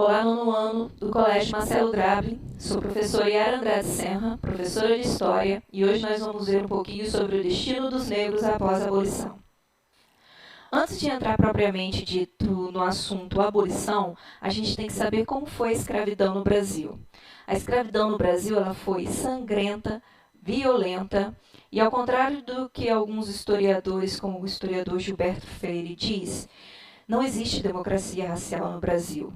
Olá, nono ano do Colégio Marcelo Grabe, sou professora Yara Andrade Senra, professora de História, e hoje nós vamos ver um pouquinho sobre o destino dos negros após a abolição. Antes de entrar propriamente dito no assunto abolição, a gente tem que saber como foi a escravidão no Brasil. A escravidão no Brasil ela foi sangrenta, violenta, e ao contrário do que alguns historiadores, como o historiador Gilberto Freire diz, não existe democracia racial no Brasil.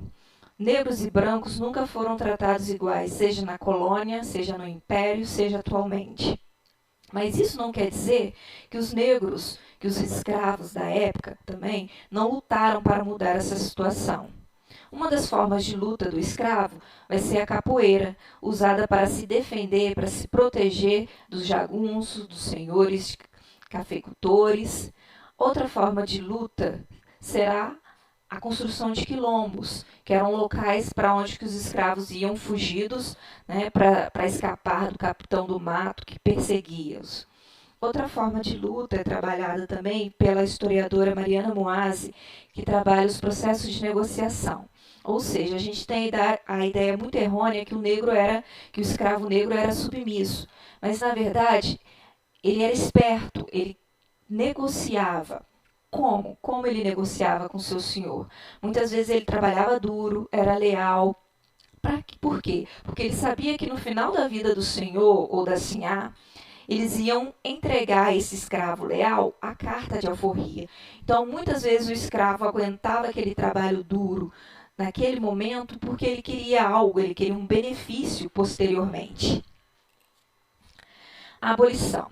Negros e brancos nunca foram tratados iguais, seja na colônia, seja no império, seja atualmente. Mas isso não quer dizer que os negros, que os escravos da época também, não lutaram para mudar essa situação. Uma das formas de luta do escravo vai ser a capoeira, usada para se defender, para se proteger dos jagunços, dos senhores cafeicultores. Outra forma de luta será a construção de quilombos, que eram locais para onde que os escravos iam fugidos, né, para escapar do capitão do mato que perseguia-os. Outra forma de luta é trabalhada também pela historiadora Mariana Moase, que trabalha os processos de negociação. Ou seja, a gente tem a ideia muito errônea que que o escravo negro era submisso, mas na verdade ele era esperto, ele negociava. Como ele negociava com seu senhor? Muitas vezes ele trabalhava duro, era leal. Por quê? Porque ele sabia que no final da vida do senhor ou da sinhá, eles iam entregar a esse escravo leal a carta de alforria. Então, muitas vezes o escravo aguentava aquele trabalho duro naquele momento porque ele queria algo, ele queria um benefício posteriormente. A abolição.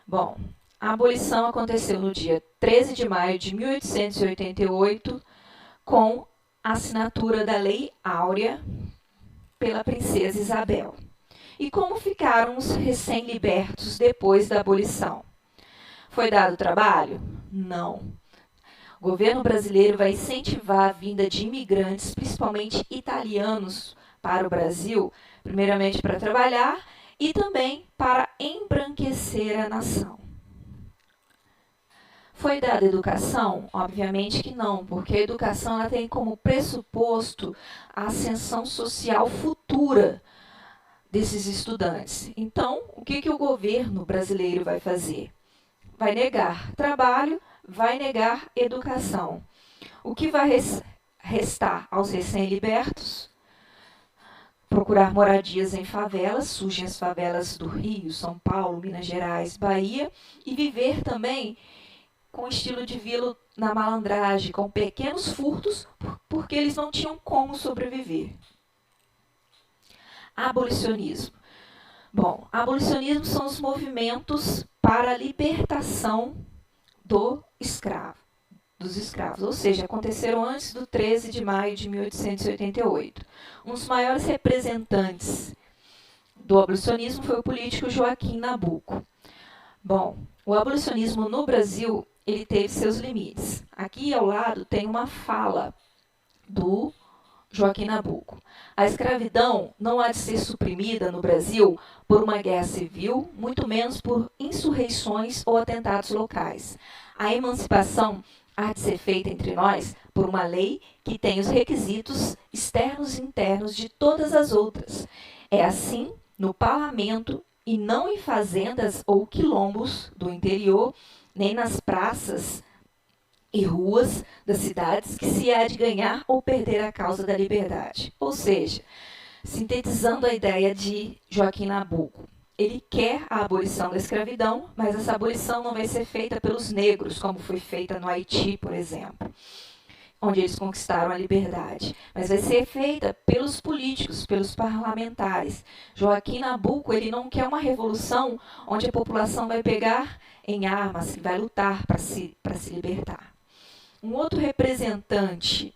Bom, a abolição aconteceu no dia 13 de maio de 1888, com a assinatura da Lei Áurea pela princesa Isabel. E como ficaram os recém-libertos depois da abolição? Foi dado trabalho? Não. O governo brasileiro vai incentivar a vinda de imigrantes, principalmente italianos, para o Brasil, primeiramente para trabalhar e também para embranquecer a nação. Foi dada educação? Obviamente que não, porque a educação ela tem como pressuposto a ascensão social futura desses estudantes. Então, o que o governo brasileiro vai fazer? Vai negar trabalho, vai negar educação. O que vai restar aos recém-libertos? Procurar moradias em favelas, surgem as favelas do Rio, São Paulo, Minas Gerais, Bahia, e viver também com estilo de vida na malandragem, com pequenos furtos, porque eles não tinham como sobreviver. Abolicionismo. Bom, abolicionismo são os movimentos para a libertação dos escravos, ou seja, aconteceram antes do 13 de maio de 1888. Um dos maiores representantes do abolicionismo foi o político Joaquim Nabuco. Bom, o abolicionismo no Brasil ele teve seus limites. Aqui ao lado tem uma fala do Joaquim Nabuco. A escravidão não há de ser suprimida no Brasil por uma guerra civil, muito menos por insurreições ou atentados locais. A emancipação há de ser feita entre nós por uma lei que tem os requisitos externos e internos de todas as outras. É assim no parlamento e não em fazendas ou quilombos do interior, nem nas praças e ruas das cidades que se há de ganhar ou perder a causa da liberdade. Ou seja, sintetizando a ideia de Joaquim Nabuco, ele quer a abolição da escravidão, mas essa abolição não vai ser feita pelos negros, como foi feita no Haiti, por exemplo, onde eles conquistaram a liberdade, mas vai ser feita pelos políticos, pelos parlamentares. Joaquim Nabuco ele não quer uma revolução onde a população vai pegar em armas e vai lutar para se libertar. Um outro representante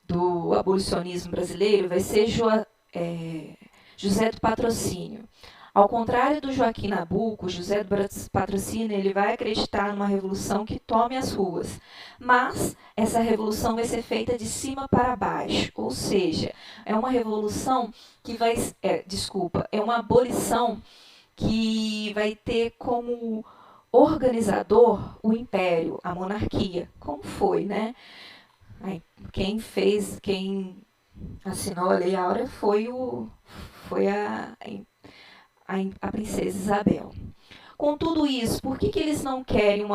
do abolicionismo brasileiro vai ser José do Patrocínio. Ao contrário do Joaquim Nabuco, José do Patrocínio ele vai acreditar numa revolução que tome as ruas. Mas essa revolução vai ser feita de cima para baixo. Ou seja, é uma revolução que é uma abolição que vai ter como organizador o império, a monarquia. Como foi, né? Quem assinou a Lei Áurea foi a princesa Isabel. Com tudo isso, por que eles não querem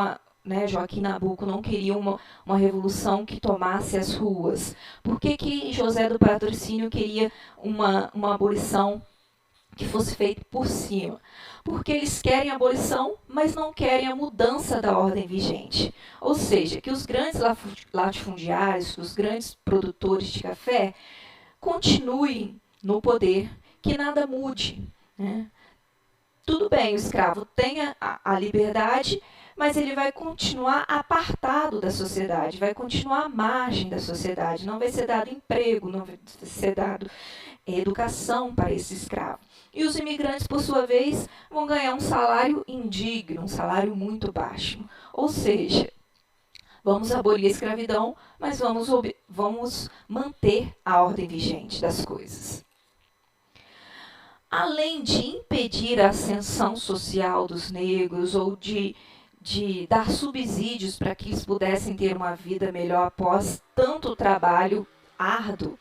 Joaquim Nabuco não queria uma revolução que tomasse as ruas? Por que José do Patrocínio queria uma abolição que fosse feita por cima? Porque eles querem a abolição, mas não querem a mudança da ordem vigente. Ou seja, que os grandes latifundiários, que os grandes produtores de café continuem no poder, que nada mude, né? Tudo bem, o escravo tem a liberdade, mas ele vai continuar apartado da sociedade, vai continuar à margem da sociedade, não vai ser dado emprego, não vai ser dado educação para esse escravo. E os imigrantes, por sua vez, vão ganhar um salário indigno, um salário muito baixo. Ou seja, vamos abolir a escravidão, mas vamos manter a ordem vigente das coisas. Além de impedir a ascensão social dos negros ou de dar subsídios para que eles pudessem ter uma vida melhor após tanto trabalho árduo,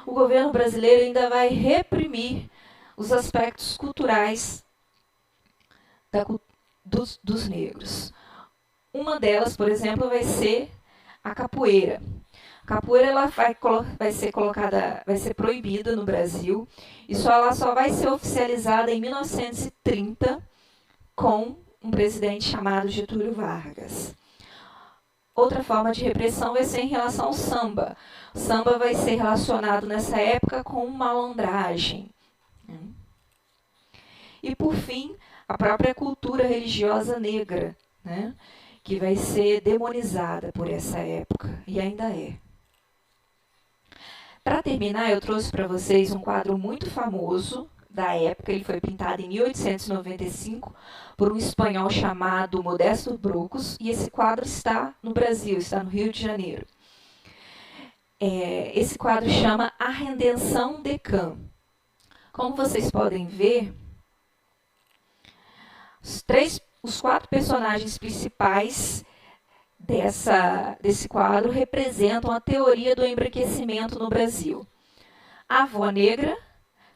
o governo brasileiro ainda vai reprimir os aspectos culturais dos negros. Uma delas, por exemplo, vai ser a capoeira. A capoeira ela vai ser proibida no Brasil e ela só vai ser oficializada em 1930 com um presidente chamado Getúlio Vargas. Outra forma de repressão vai ser em relação ao samba. O samba vai ser relacionado nessa época com malandragem. E, por fim, a própria cultura religiosa negra, né, que vai ser demonizada por essa época, e ainda é. Para terminar, eu trouxe para vocês um quadro muito famoso da época. Ele foi pintado em 1895 por um espanhol chamado Modesto Brocos, e esse quadro está no Brasil, está no Rio de Janeiro. Esse quadro chama A Redenção de Cã. Como vocês podem ver, os 4 personagens principais desse quadro representam a teoria do embranquecimento no Brasil. A avó negra,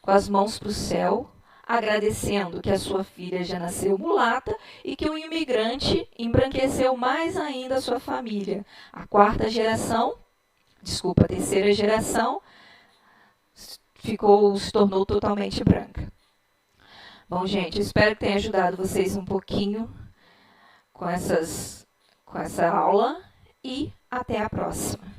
com as mãos para o céu, agradecendo que a sua filha já nasceu mulata e que o imigrante embranqueceu mais ainda a sua família. A terceira geração se tornou totalmente branca. Bom, gente, eu espero que tenha ajudado vocês um pouquinho com essa aula e até a próxima.